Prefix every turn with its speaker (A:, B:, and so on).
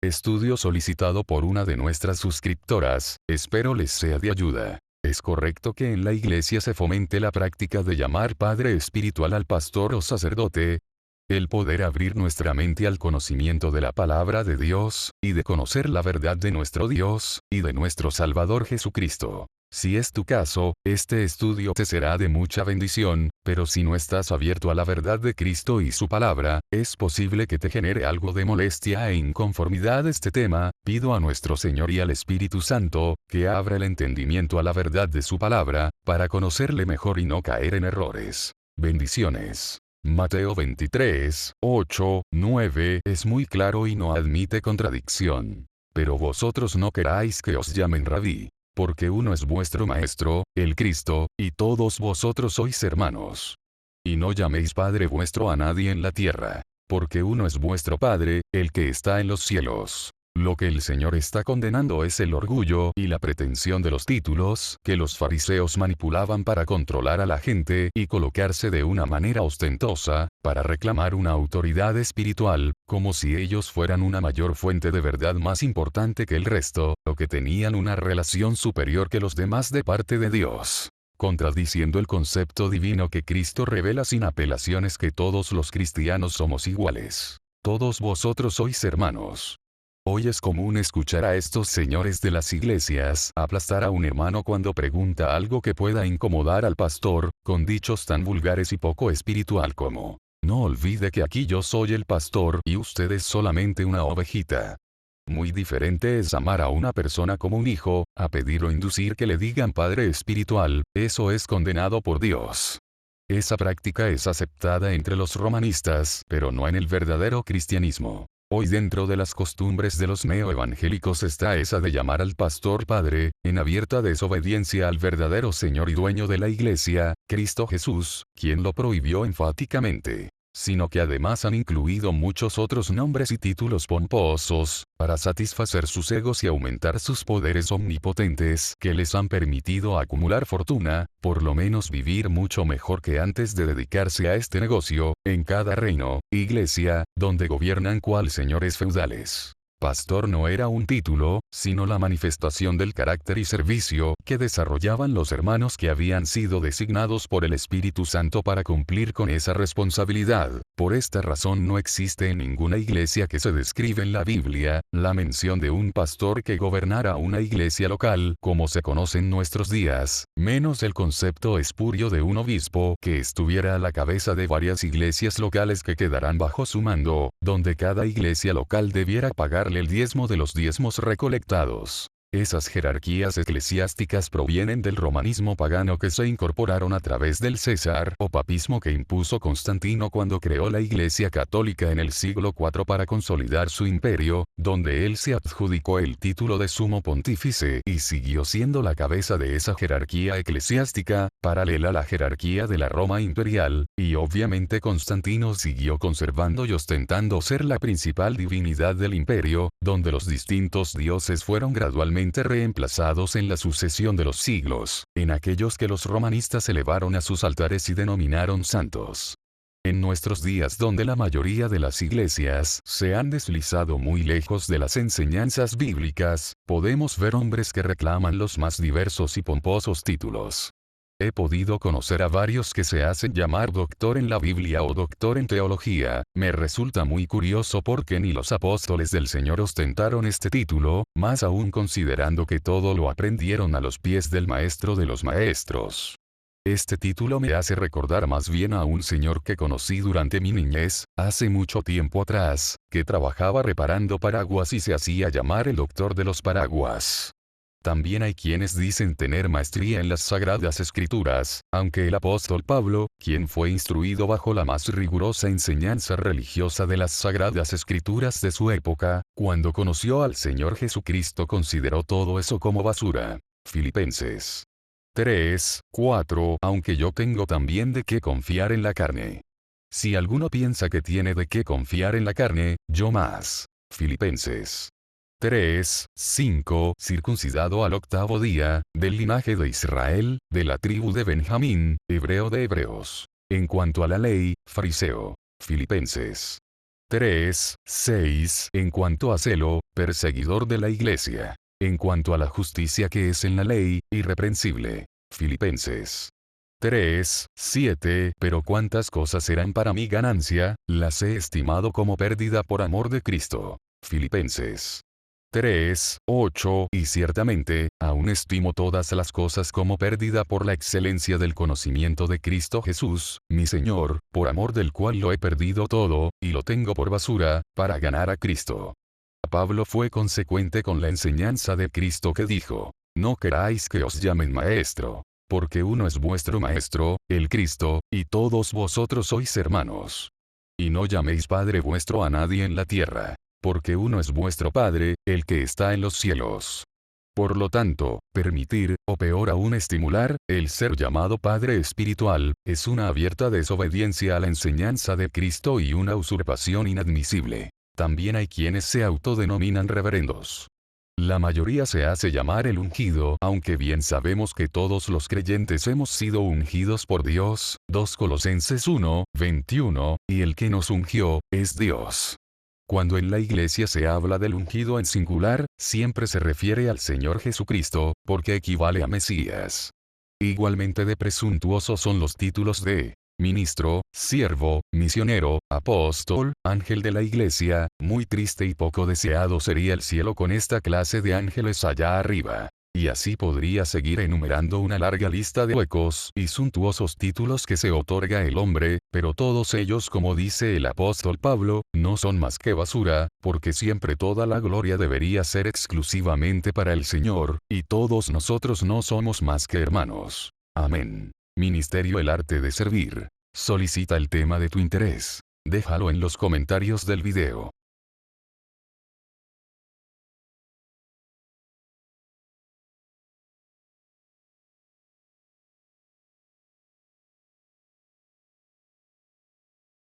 A: Estudio solicitado por una de nuestras suscriptoras, espero les sea de ayuda. ¿Es correcto que en la iglesia se fomente la práctica de llamar padre espiritual al pastor o sacerdote? El poder abrir nuestra mente al conocimiento de la palabra de Dios, y de conocer la verdad de nuestro Dios, y de nuestro Salvador Jesucristo. Si es tu caso, este estudio te será de mucha bendición, pero si no estás abierto a la verdad de Cristo y su palabra, es posible que te genere algo de molestia e inconformidad este tema. Pido a nuestro Señor y al Espíritu Santo, que abra el entendimiento a la verdad de su palabra, para conocerle mejor y no caer en errores. Bendiciones. Mateo 23, 8, 9 es muy claro y no admite contradicción. Pero vosotros no queráis que os llamen rabí, porque uno es vuestro Maestro, el Cristo, y todos vosotros sois hermanos. Y no llaméis Padre vuestro a nadie en la tierra, porque uno es vuestro Padre, el que está en los cielos. Lo que el Señor está condenando es el orgullo y la pretensión de los títulos que los fariseos manipulaban para controlar a la gente y colocarse de una manera ostentosa, para reclamar una autoridad espiritual, como si ellos fueran una mayor fuente de verdad más importante que el resto, o que tenían una relación superior que los demás de parte de Dios, contradiciendo el concepto divino que Cristo revela sin apelaciones, que todos los cristianos somos iguales. Todos vosotros sois hermanos. Hoy es común escuchar a estos señores de las iglesias aplastar a un hermano cuando pregunta algo que pueda incomodar al pastor, con dichos tan vulgares y poco espiritual como: no olvide que aquí yo soy el pastor y usted es solamente una ovejita. Muy diferente es amar a una persona como un hijo, a pedir o inducir que le digan padre espiritual. Eso es condenado por Dios. Esa práctica es aceptada entre los romanistas, pero no en el verdadero cristianismo. Hoy dentro de las costumbres de los neoevangélicos está esa de llamar al pastor padre, en abierta desobediencia al verdadero Señor y dueño de la iglesia, Cristo Jesús, quien lo prohibió enfáticamente. Sino que además han incluido muchos otros nombres y títulos pomposos, para satisfacer sus egos y aumentar sus poderes omnipotentes que les han permitido acumular fortuna, por lo menos vivir mucho mejor que antes de dedicarse a este negocio, en cada reino, iglesia, donde gobiernan cual señores feudales. Pastor no era un título, sino la manifestación del carácter y servicio que desarrollaban los hermanos que habían sido designados por el Espíritu Santo para cumplir con esa responsabilidad. Por esta razón no existe en ninguna iglesia que se describe en la Biblia, la mención de un pastor que gobernara una iglesia local, como se conoce en nuestros días, menos el concepto espurio de un obispo que estuviera a la cabeza de varias iglesias locales que quedarán bajo su mando, donde cada iglesia local debiera pagarle el diezmo de los diezmos recolectados. Esas jerarquías eclesiásticas provienen del romanismo pagano que se incorporaron a través del César o papismo que impuso Constantino cuando creó la Iglesia Católica en el siglo IV para consolidar su imperio, donde él se adjudicó el título de sumo pontífice y siguió siendo la cabeza de esa jerarquía eclesiástica, paralela a la jerarquía de la Roma imperial, y obviamente Constantino siguió conservando y ostentando ser la principal divinidad del imperio, donde los distintos dioses fueron gradualmente reemplazados en la sucesión de los siglos, en aquellos que los romanistas elevaron a sus altares y denominaron santos. En nuestros días, donde la mayoría de las iglesias se han deslizado muy lejos de las enseñanzas bíblicas, podemos ver hombres que reclaman los más diversos y pomposos títulos. He podido conocer a varios que se hacen llamar doctor en la Biblia o doctor en teología. Me resulta muy curioso porque ni los apóstoles del Señor ostentaron este título, más aún considerando que todo lo aprendieron a los pies del Maestro de los Maestros. Este título me hace recordar más bien a un señor que conocí durante mi niñez, hace mucho tiempo atrás, que trabajaba reparando paraguas y se hacía llamar el doctor de los paraguas. También hay quienes dicen tener maestría en las Sagradas Escrituras, aunque el apóstol Pablo, quien fue instruido bajo la más rigurosa enseñanza religiosa de las Sagradas Escrituras de su época, cuando conoció al Señor Jesucristo consideró todo eso como basura. Filipenses 3, 4. Aunque yo tengo también de qué confiar en la carne. Si alguno piensa que tiene de qué confiar en la carne, yo más. Filipenses 3, 5. Circuncidado al octavo día, del linaje de Israel, de la tribu de Benjamín, hebreo de hebreos. En cuanto a la ley, fariseo. Filipenses 3, 6. En cuanto a celo, perseguidor de la iglesia. En cuanto a la justicia que es en la ley, irreprensible. Filipenses 3, 7. Pero cuántas cosas eran para mí ganancia, las he estimado como pérdida por amor de Cristo. Filipenses 3, 8. Y ciertamente, aún estimo todas las cosas como pérdida por la excelencia del conocimiento de Cristo Jesús, mi Señor, por amor del cual lo he perdido todo, y lo tengo por basura, para ganar a Cristo. Pablo fue consecuente con la enseñanza de Cristo que dijo: no queráis que os llamen maestro, porque uno es vuestro maestro, el Cristo, y todos vosotros sois hermanos. Y no llaméis Padre vuestro a nadie en la tierra, porque uno es vuestro Padre, el que está en los cielos. Por lo tanto, permitir, o peor aún estimular, el ser llamado Padre espiritual, es una abierta desobediencia a la enseñanza de Cristo y una usurpación inadmisible. También hay quienes se autodenominan reverendos. La mayoría se hace llamar el ungido, aunque bien sabemos que todos los creyentes hemos sido ungidos por Dios, 2 Colosenses 1, 21, y el que nos ungió, es Dios. Cuando en la iglesia se habla del ungido en singular, siempre se refiere al Señor Jesucristo, porque equivale a Mesías. Igualmente de presuntuosos son los títulos de ministro, siervo, misionero, apóstol, ángel de la iglesia. Muy triste y poco deseado sería el cielo con esta clase de ángeles allá arriba. Y así podría seguir enumerando una larga lista de huecos y suntuosos títulos que se otorga el hombre, pero todos ellos, como dice el apóstol Pablo, no son más que basura, porque siempre toda la gloria debería ser exclusivamente para el Señor, y todos nosotros no somos más que hermanos. Amén. Ministerio El Arte de Servir. Solicita el tema de tu interés. Déjalo en los comentarios del video.